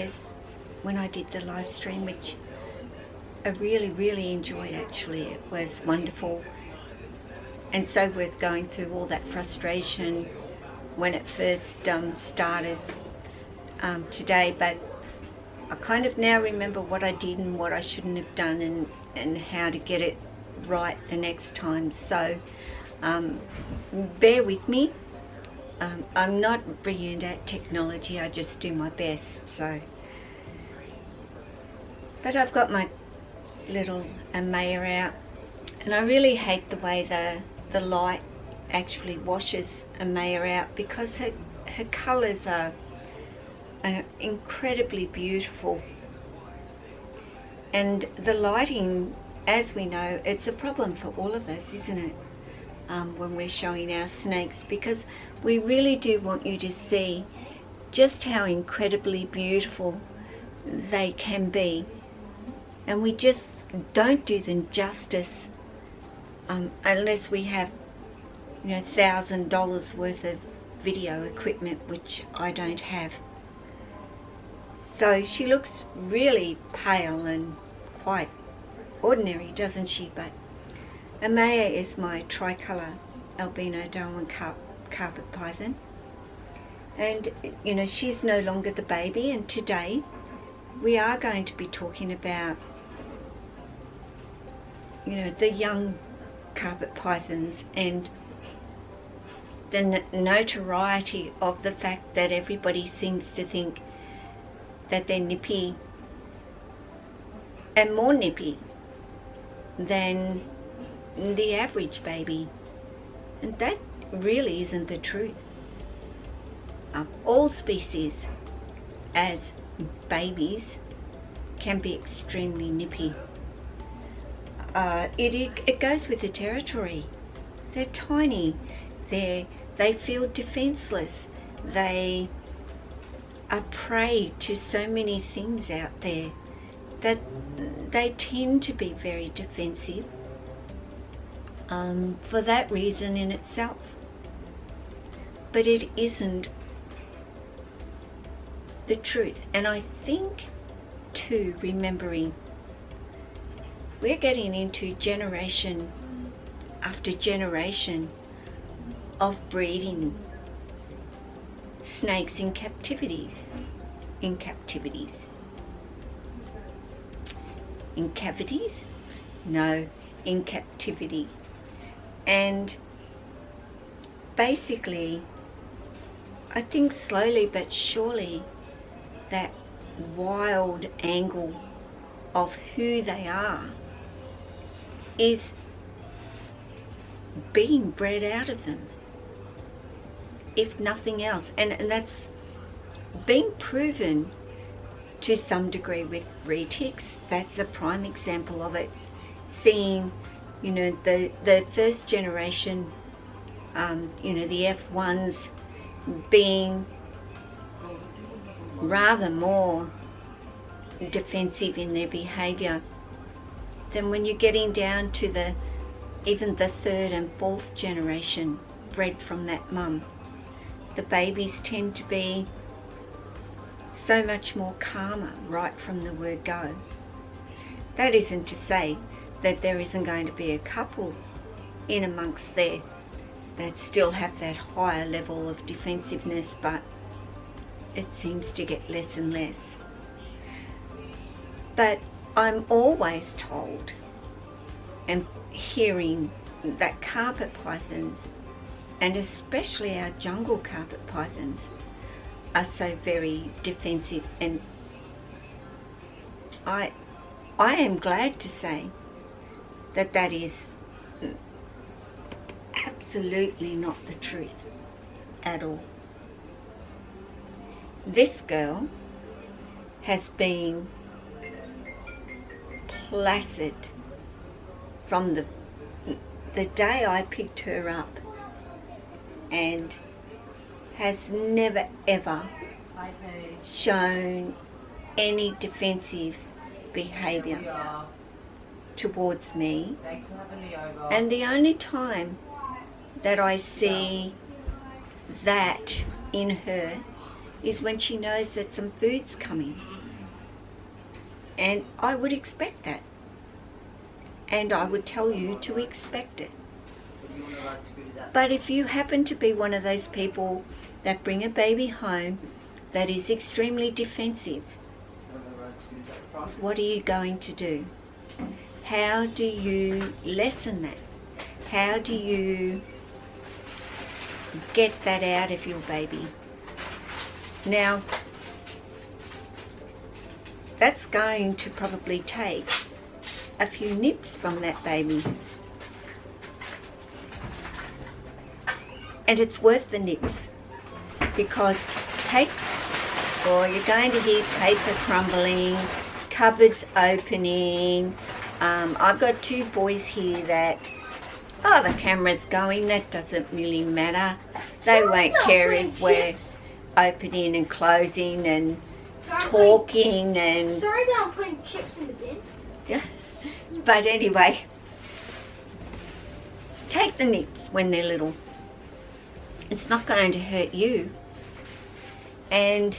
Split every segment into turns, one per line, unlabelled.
shares when I did the live stream, which I really enjoyed. Actually, it was wonderful and so worth going through all that frustration when it first started today. But I kind of now remember what I did and what I shouldn't have done, and how to get it right the next time. So bear with me. I'm not brilliant at technology, I just do my best. So, but I've got my little Amaya out, and I really hate the way the light actually washes Amaya out, because her colours are incredibly beautiful, and the lighting, as we know, it's a problem for all of us, isn't it, when we're showing our snakes, because we really do want you to see just how incredibly beautiful they can be, and we just don't do them justice unless we have, $1,000 worth of video equipment, which I don't have. So she looks really pale and quite ordinary, doesn't she? But Amaya is my tricolour albino Darwin carpet python, and she's no longer the baby. And today we are going to be talking about the young carpet pythons, and the notoriety of the fact that everybody seems to think that they're nippy and more nippy than the average baby, and that really isn't the truth. All species as babies can be extremely nippy. It goes with the territory. They're tiny, they feel defenseless, they are prey to so many things out there that they tend to be very defensive for that reason in itself. But it isn't the truth. And I think too, remembering, we're getting into generation after generation of breeding snakes in captivity, in cavities, no, in captivity. And basically, I think slowly but surely that wild angle of who they are is being bred out of them, if nothing else. And that's been proven to some degree with retics. That's a prime example of it. Seeing, the first generation, the F1s being rather more defensive in their behaviour than when you're getting down to even the third and fourth generation bred from that mum. The babies tend to be so much more calmer right from the word go. That isn't to say that there isn't going to be a couple in amongst there that still have that higher level of defensiveness, but it seems to get less and less. But I'm always told and hearing that carpet pythons, and especially our jungle carpet pythons, are so very defensive, and I am glad to say that is absolutely not the truth at all. This girl has been placid from the day I picked her up, and has never ever shown any defensive behaviour towards me. And the only time that I see that in her is when she knows that some food's coming. And I would expect that. And I would tell you to expect it. But if you happen to be one of those people that bring a baby home that is extremely defensive, what are you going to do? How do you lessen that? How do you get that out of your baby? Now, that's going to probably take a few nips from that baby. And it's worth the nips, because you're going to hear paper crumbling, cupboards opening. I've got two boys here that, the camera's going, that doesn't really matter. They won't care if we're opening and closing and talking and...
Sorry that I'm putting chips in the bin.
Yeah. But anyway, take the nips when they're little. It's not going to hurt you. And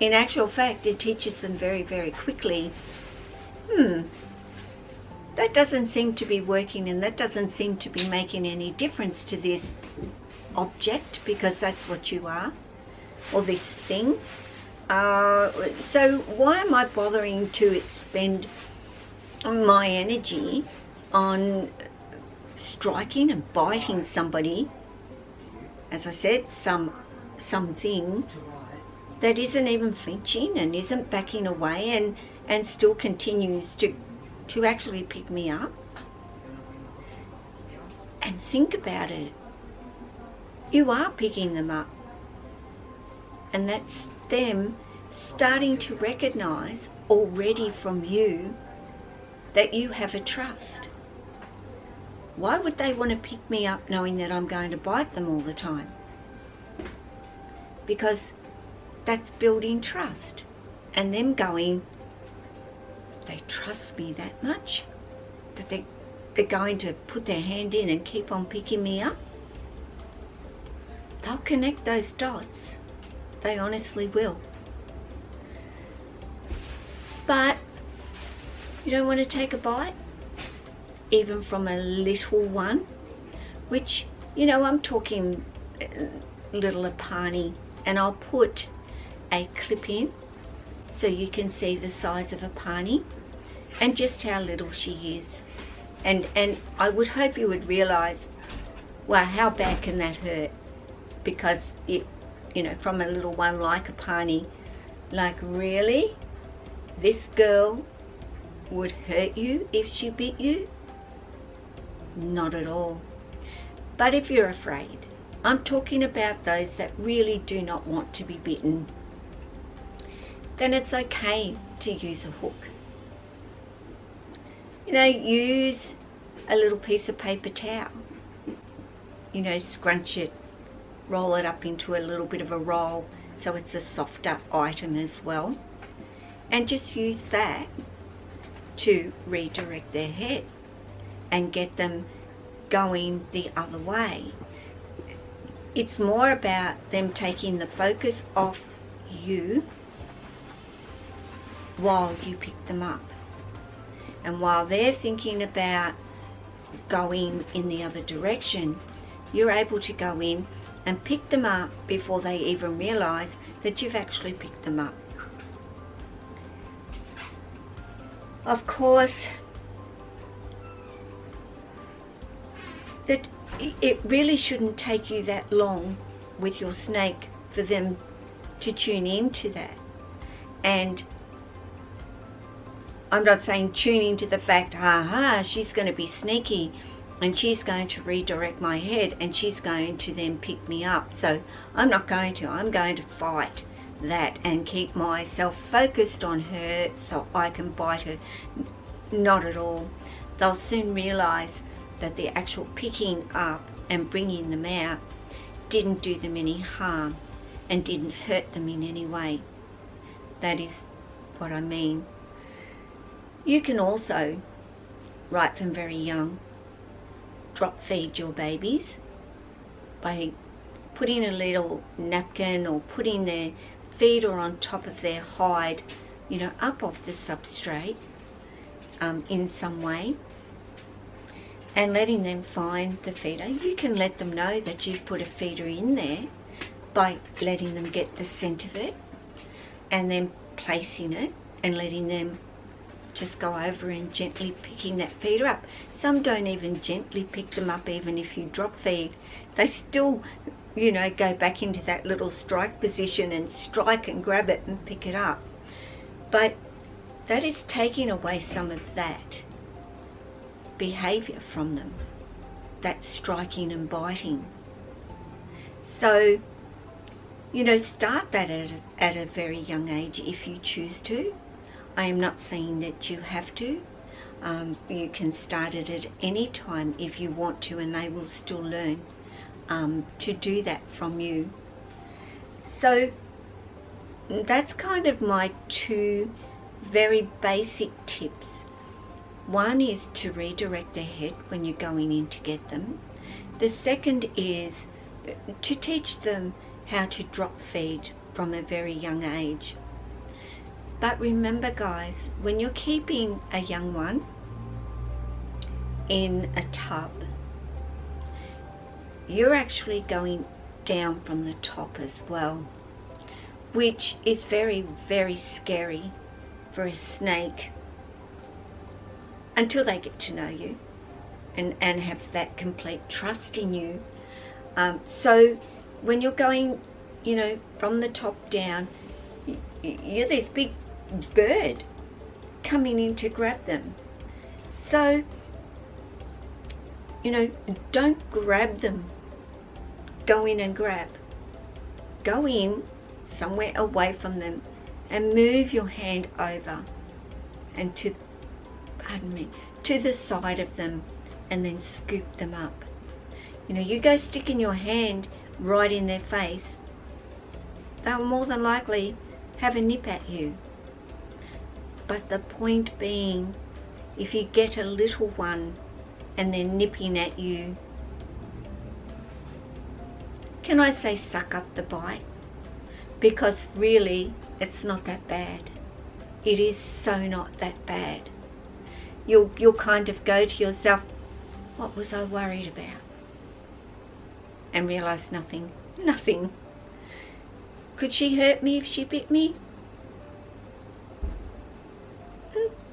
in actual fact, it teaches them very, very quickly, that doesn't seem to be working, and that doesn't seem to be making any difference to this object, because that's what you are, or this thing. So why am I bothering to expend my energy on striking and biting somebody, as I said, something that isn't even flinching and isn't backing away and still continues to actually pick me up? And think about it. You are picking them up. And that's them starting to recognize already from you that you have a trust. Why would they want to pick me up knowing that I'm going to bite them all the time? Because that's building trust. And them going, they trust me that much that they're going to put their hand in and keep on picking me up. They'll connect those dots. They honestly will. But you don't want to take a bite, even from a little one, which, I'm talking little Apani, and I'll put a clip in so you can see the size of Apani and just how little she is. And I would hope you would realise, well, how bad can that hurt? Because it, from a little one like Apani, like, really? This girl would hurt you if she bit you? Not at all. But if you're afraid, I'm talking about those that really do not want to be bitten, then it's okay to use a hook. Use a little piece of paper towel. Scrunch it, roll it up into a little bit of a roll so it's a softer item as well. And just use that to redirect their head and get them going the other way. It's more about them taking the focus off you while you pick them up. And while they're thinking about going in the other direction, you're able to go in and pick them up before they even realise that you've actually picked them up. Of course, that it really shouldn't take you that long with your snake for them to tune into that. And I'm not saying tune into the fact, she's going to be sneaky and she's going to redirect my head and she's going to then pick me up. So I'm not going to. I'm going to fight that and keep myself focused on her so I can bite her. Not at all. They'll soon realise that the actual picking up and bringing them out didn't do them any harm and didn't hurt them in any way. That is what I mean. You can also, right from very young, drop feed your babies by putting a little napkin or putting their feeder on top of their hide, you know, up off the substrate in some way, and letting them find the feeder. You can let them know that you've put a feeder in there by letting them get the scent of it and then placing it and letting them just go over and gently picking that feeder up. Some don't even gently pick them up. Even if you drop feed, they still, you know, go back into that little strike position and strike and grab it and pick it up. But that is taking away some of that behavior from them, that striking and biting. So, you know, start that at a very young age if you choose to. I am not saying that you have to. You can start it at any time if you want to, and they will still learn to do that from you. So that's kind of my two very basic tips. One is to redirect their head when you're going in to get them. The second is to teach them how to drop feed from a very young age. But remember, guys, when you're keeping a young one in a tub, you're actually going down from the top as well, which is very, very scary for a snake until they get to know you and have that complete trust in you. So when you're going, you know, from the top down, you're this big bird coming in to grab them. So, you know, don't grab them. Go in and grab. Go in somewhere away from them and move your hand over and to the side of them and then scoop them up. You know, you go sticking your hand right in their face, they'll more than likely have a nip at you. But the point being, if you get a little one and they're nipping at you, can I say suck up the bite? Because really, it's not that bad. It is so not that bad. You'll kind of go to yourself, what was I worried about? And realise nothing. Could she hurt me if she bit me?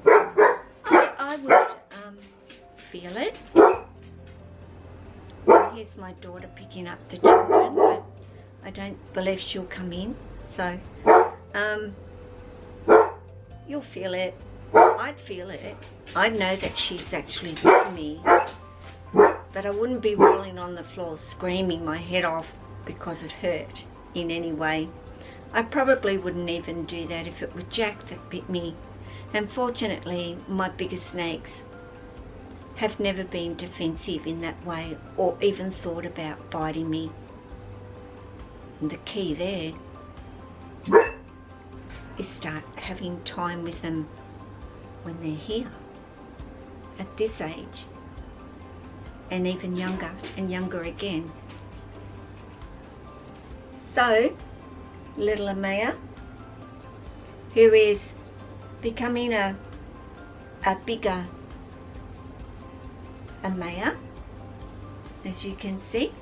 I would feel it. Here's my daughter picking up the children, but I don't believe she'll come in. So, you'll feel it. I'd feel it. I'd know that she's actually bitten me. But I wouldn't be rolling on the floor screaming my head off because it hurt in any way. I probably wouldn't even do that if it were Jack that bit me. And fortunately, my bigger snakes have never been defensive in that way or even thought about biting me. And the key there is start having time with them when they're here at this age, and even younger and younger again. So, little Amaya, who is becoming a bigger Amaya, as you can see.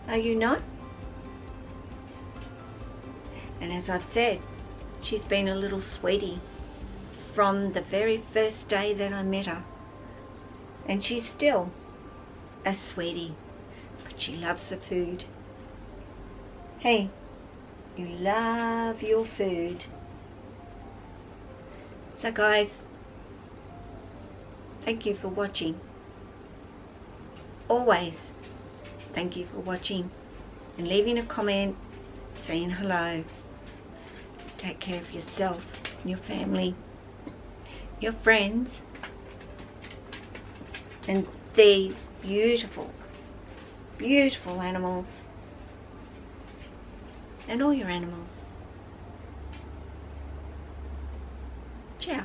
Are you not? And as I've said, she's been a little sweetie from the very first day that I met her. And she's still a sweetie, but she loves the food. Hey, you love your food. So guys, thank you for watching. Always thank you for watching and leaving a comment, saying hello. Take care of yourself, your family, your friends, and these beautiful, beautiful animals, and all your animals. Ciao.